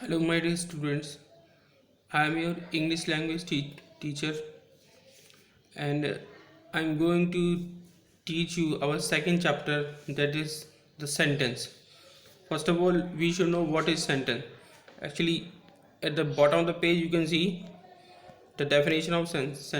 Hello, my dear students. I am your English language teacher, and I'm going to teach you our second chapter, that is the sentence. First of all, we should know what is sentence. Actually, at the bottom of the page, you can see the definition of sentence.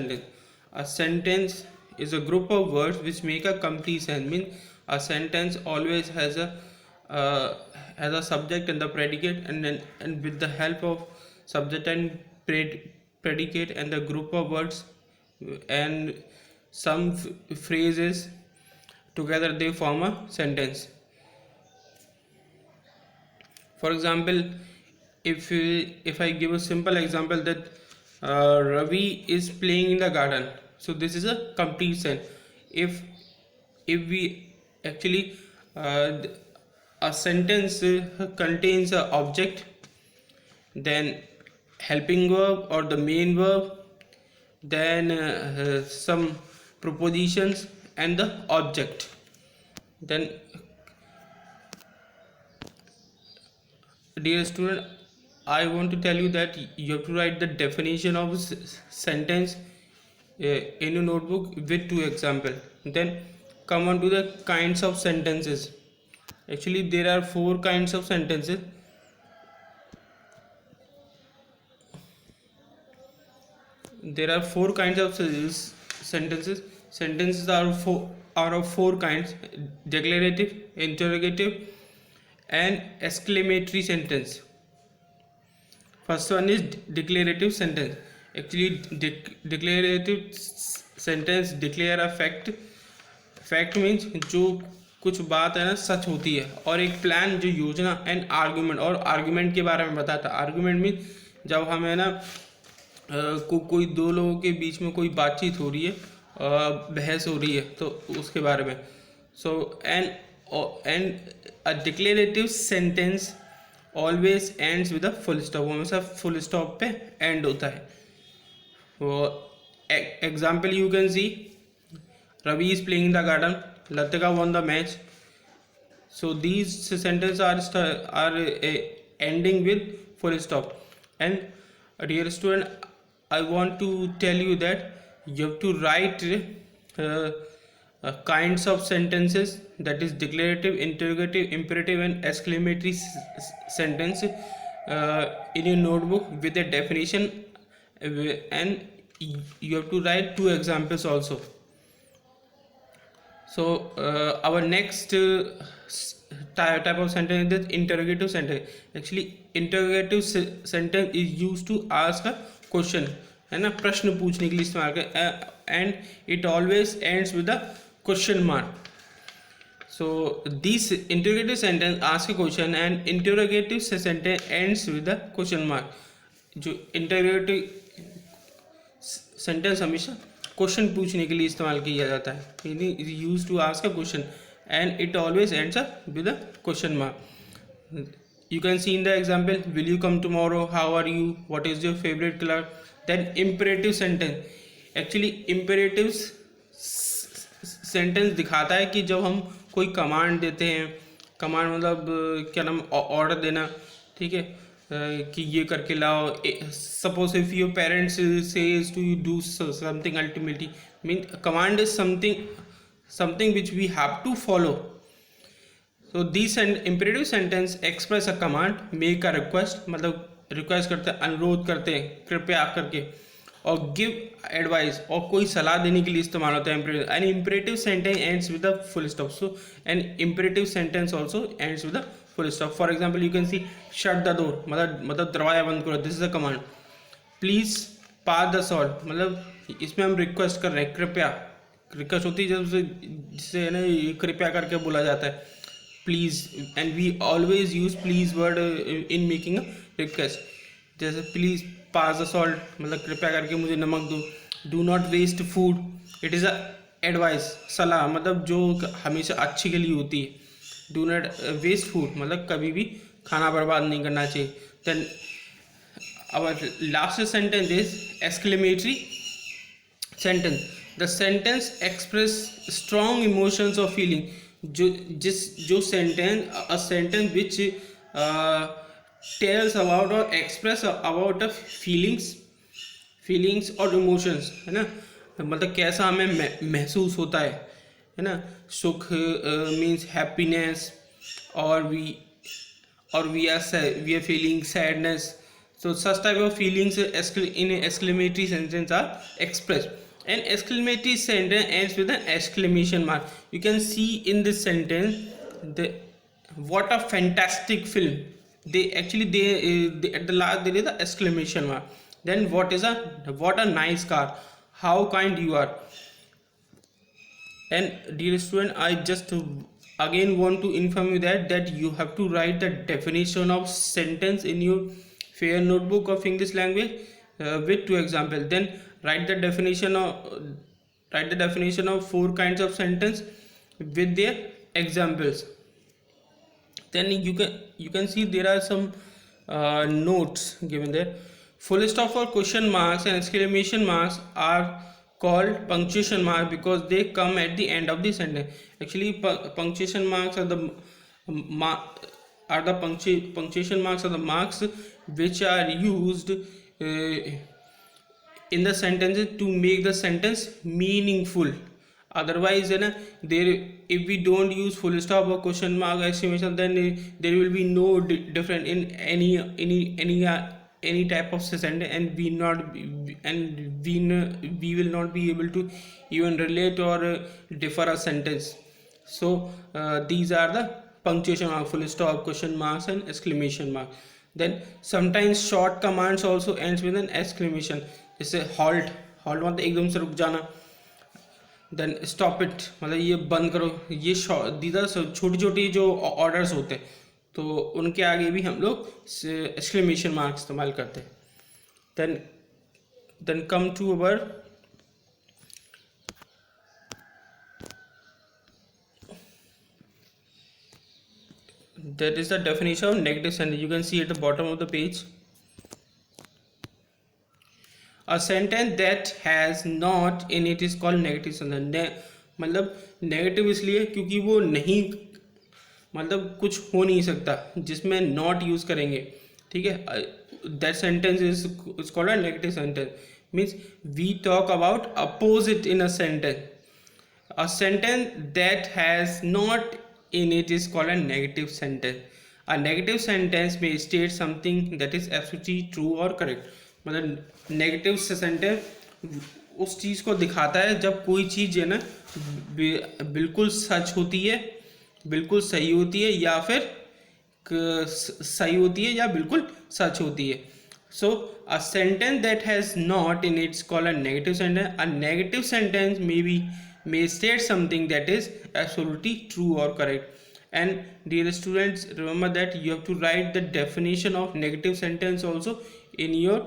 A sentence is a group of words which make a complete sentence. Means a sentence always uh, has a subject and the predicate, and with the help of subject and predicate and the group of words and some phrases together, they form a sentence. For example, if I give a simple example that Ravi is playing in the garden, so this is a complete sentence. If we actually uh, a sentence contains a object, then helping verb or the main verb, then some prepositions and the object, then dear student, I want to tell you that you have to write the definition of sentence in your notebook with two example. Then come on to the kinds of sentences. Actually, there are four kinds of sentences. There are four kinds of sentences. Sentences are of four kinds: declarative, interrogative, and exclamatory sentence. First one is declarative sentence. Actually, declarative sentence declare a fact. Fact means जो कुछ बात है ना सच होती है, और एक plan जो योजना एंड आर्गुमेंट, और आर्गुमेंट के बारे में बताता है. आर्गुमेंट मीन्स जब हमें ना कोई दो लोगों के बीच में कोई बातचीत हो रही है, बहस हो रही है, तो उसके बारे में. So and a declarative sentence always ends with a full stop. हमेशा फुल स्टॉप पे एंड होता है. Example you can C, Ravi is playing in the garden, Latika won the match. So these sentences are ending with full stop. And dear student, I want to tell you that you have to write kinds of sentences, that is declarative, interrogative, imperative, and exclamatory sentence in your notebook with a definition, and you have to write two examples also. So our next type of sentence is interrogative sentence. Actually, interrogative sentence is used to ask a question, है ना, प्रश्न पूछने के लिए इस्तेमाल कर, and it always ends with a question mark. So this interrogative sentence asks a question and interrogative sentence ends with a question mark. जो interrogative sentence हमेशा क्वेश्चन पूछने के लिए इस्तेमाल किया जाता है. Is use to ask a question and it always ends with a question mark. You can see in the example, will you come tomorrow, how are you, what is your favourite colour. Then imperative sentence. Actually imperative sentence दिखाता है कि जब हम कोई command देते हैं, command मतलब क्या नाम, ऑर्डर देना, ठीक है, कि ये करके लाओ. Suppose if your parents says to you do something, ultimately mean command is something which we have to follow. So this imperative sentence express a command, make a request, मतलब रिक्वेस्ट करते हैं, अनुरोध करते हैं, कृपया करके, और गिव एडवाइस, और कोई सलाह देने के लिए इस्तेमाल होता है. An imperative sentence ends with a full stop. So an imperative sentence also ends with a full stop. For example you can see shut the door, मतलब दरवाजा बंद करो, this is a command. Please pass the salt, मतलब इसमें हम request कर रहे हैं, कृपया. रिक्वेस्ट होती है जब जिससे है ना कृपया करके बोला जाता है, please. And we always use please word in making a request. जैसे प्लीज पास द सॉल्ट, मतलब कृपया करके मुझे नमक दो. Do not waste food, it is a advice, सलाह, मतलब जो हमेशा अच्छे के लिए होती है. डू नॉट वेस्ट फूड, मतलब कभी भी खाना बर्बाद नहीं करना चाहिए. Then our last sentence is exclamatory sentence. The sentence express strong emotions और फीलिंग. जो sentence, a sentence which tells about or express about the feelings और इमोशंस, है ना, मतलब कैसा हमें महसूस होता है ना, सुख मीन्स हैप्पीनेस, और we are feeling sadness. So such type of feelings in exclamatory sentence are expressed. An exclamatory sentence ends with an exclamation mark. You can see in this sentence the what a fantastic film. They at the last there is the exclamation mark. Then what a nice car. How kind you are. And dear student, I just again want to inform you that you have to write the definition of sentence in your fair notebook of English language with two examples. Then write the definition of four kinds of sentence with their examples. Then you can see there are some notes given there. Full stop or question marks and exclamation marks are called punctuation mark because they come at the end of the sentence. Actually, punctuation marks are the punctuation marks are the marks which are used in the sentences to make the sentence meaningful. Otherwise, है ना, there if we don't use full stop or question mark exclamation, then there will be no different in any type of sentence, and we will not be able to even relate or differ a sentence. So these are the punctuation mark, full stop, question marks, and exclamation mark. Then sometimes short commands also ends with an exclamation. जैसे halt मतलब एकदम से रुक जाना. Then stop it मतलब ये बंद करो. ये दीदा छोटी छोटी जो ऑर्डर्स होते हैं तो उनके आगे भी हम लोग एक्सक्लेमेशन मार्क इस्तेमाल करते हैं. Then come to our that is the definition of negative sentence. You can see at the bottom of the page. A sentence that has not in it is called negative sentence. मतलब negative इसलिए क्योंकि वो नहीं, मतलब कुछ हो नहीं सकता जिसमें नॉट यूज करेंगे. ठीक है, that sentence is called a negative sentence. Means we talk about opposite in a sentence. A sentence that has not in it is called a negative sentence. A negative sentence may state something that is absolutely true or correct. मतलब negative sentence उस चीज़ को दिखाता है जब कोई चीज़ है ना बिल्कुल सच होती है, बिल्कुल सही होती है, या फिर सही होती है या बिल्कुल सच होती है. So a sentence that has not in it is called a negative sentence. A negative sentence may state something that is absolutely true or correct. And dear students, remember that you have to write the definition of negative sentence also in your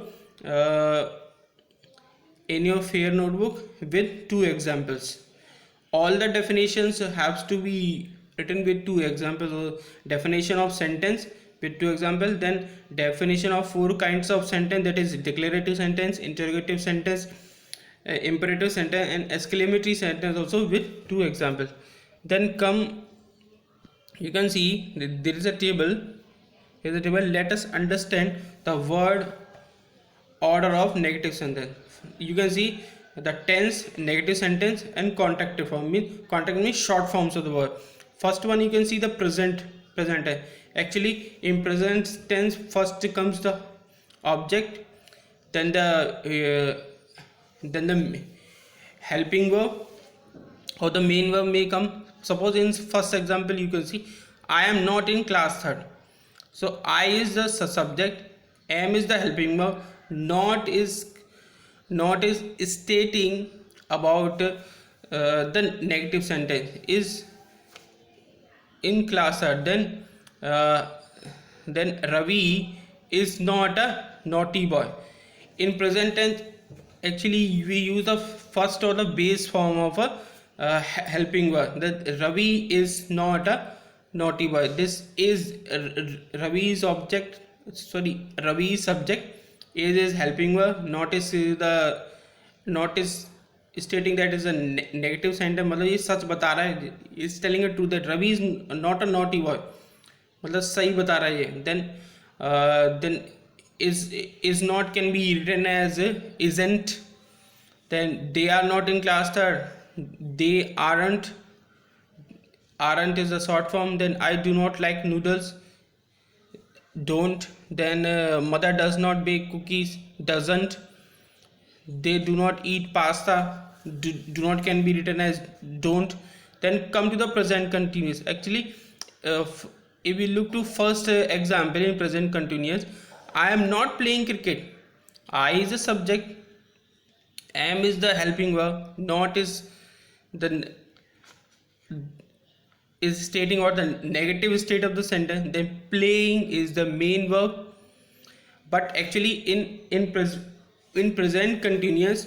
fair notebook with two examples. All the definitions have to be written with two examples. Definition of sentence with two examples, then definition of four kinds of sentence, that is declarative sentence, interrogative sentence, imperative sentence, and exclamatory sentence also with two examples. Then you can see there is a table. Here is a table. Let us understand the word order of negative sentence. You can see the tense, negative sentence, and contractive form. Contractive means short forms of the word. First one, you can see the present tense. Actually, in present tense, first comes the object, then the helping verb or the main verb may come. Suppose in first example, you can see I am not in class 3rd. So I is the subject, am is the helping verb, not is stating about the negative sentence is in class 3rd. Then Ravi is not a naughty boy. In present tense, actually we use the first or the base form of a helping verb. That Ravi is not a naughty boy. This is Ravi's object. Sorry, Ravi's subject. Is helping verb. Not is stating that is a negative sentence. मतलब ये सच बता रहा है. Is telling a truth that Ravi is not a naughty boy. मतलब सही बता रहा है ये. Then then is not can be written as isn't. Then they are not in class third, they aren't is a short form. Then I do not like noodles, don't. Then mother does not bake cookies, doesn't. They do not eat pasta, do not can be written as don't. Then come to the present continuous. Actually, if we look to first example in present continuous, I am not playing cricket. I is a subject, am is the helping verb, not the is stating what the negative state of the sentence. Then playing is the main verb. But actually in present continuous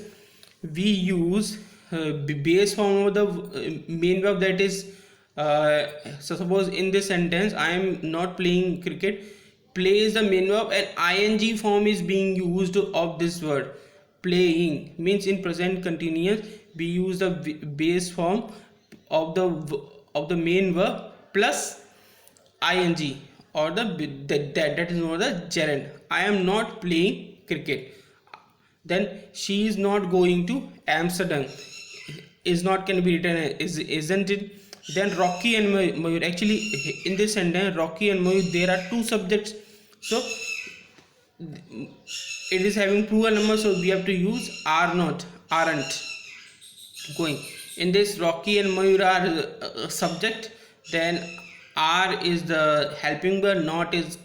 we use base form of the main verb, that is so suppose in this sentence I am not playing cricket, play is the main verb and ing form is being used of this word. Playing means in present continuous we use the base form of the main verb plus ing, or that is known as the gerund. I am not playing cricket. Then she is not going to Amsterdam, is not can be written as isn't it. Then Rocky and Mayur, actually in this sentence Rocky and Mayur there are two subjects, so it is having plural number, so we have to use are not, aren't going. In this Rocky and Mayur are subject, then are is the helping verb, not is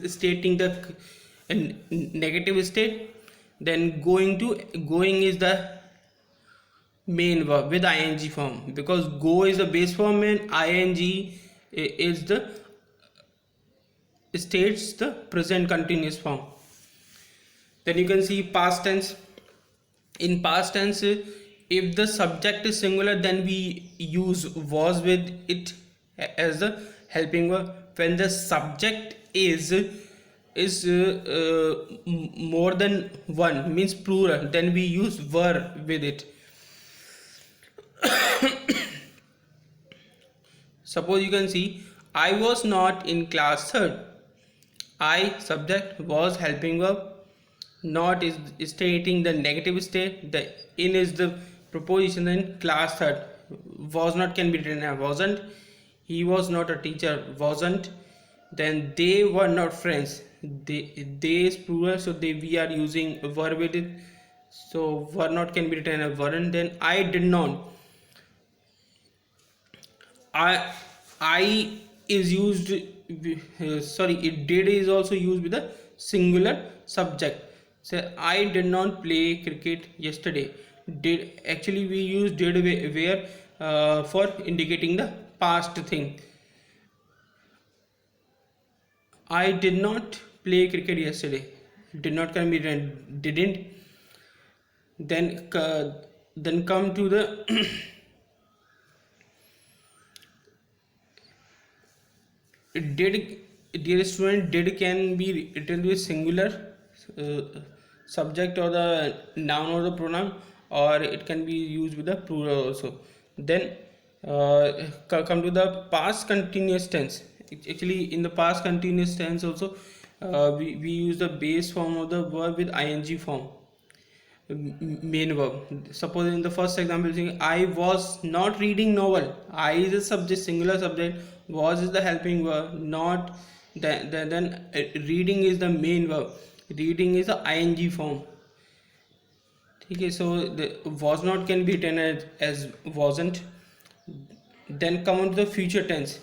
stating the negative state. Then going is the main verb with ing form, because go is the base form and ing is the states the present continuous form. Then you can see past tense. In past tense, if the subject is singular, then we use was with it as the helping verb. When the subject is more than one, means plural, then we use were with it. Suppose you can see I was not in class third. I subject, was helping verb, not is stating the negative state, the in is the preposition, then class third. Was not can be written as wasn't. He was not a teacher, wasn't. Then they were not friends, they is plural, so we are using were with it, so were not can be written as weren't. Then I did not, I is used it did is also used with a singular subject. So I did not play cricket yesterday. Did, actually we use did where for indicating the past thing. I did not play cricket yesterday. Did not can be written didn't. Then come to the did, dear student, did can be written with singular subject or the noun or the pronoun, or it can be used with the plural also. Then come to the past continuous tense. Actually in the past continuous tense also we use the base form of the verb with ing form, main verb. Suppose in the first example saying I was not reading novel, I is a subject, singular subject, was is the helping verb, not then reading is the main verb, reading is the ing form. Okay, so the was not can be written as wasn't. Then come on to the future tense.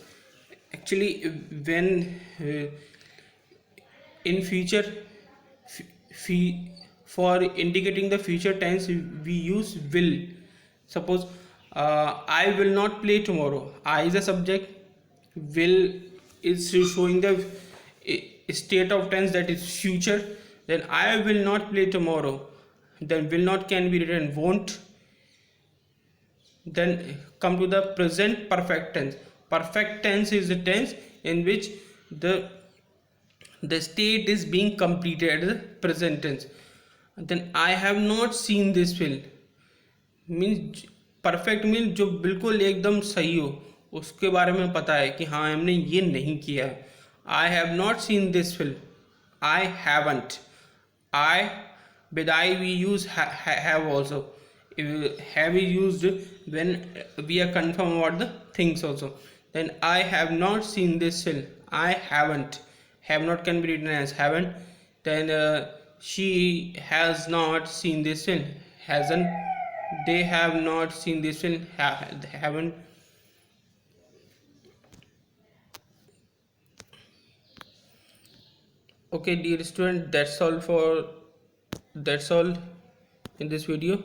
Actually when in future for indicating the future tense we use will. Suppose I will not play tomorrow, I is a subject, will is showing the state of tense, that is future. Then I will not play tomorrow, then will not can be written won't. Then come to the present perfect tense. Perfect tense is the tense in which the state is being completed, the present tense. Then I have not seen this film, means perfect means जो बिल्कुल एकदम सही हो, उसके बारे में पता है कि हाँ हमने ये नहीं किया है. I have not seen this film. I haven't. I with I we use have also. If have is used when we are confirm about the things also. Then I have not seen this film. I haven't. Have not can be written as haven't. Then she has not seen this film. Hasn't. They have not seen this film. Haven't. Okay, dear student, that's all in this video.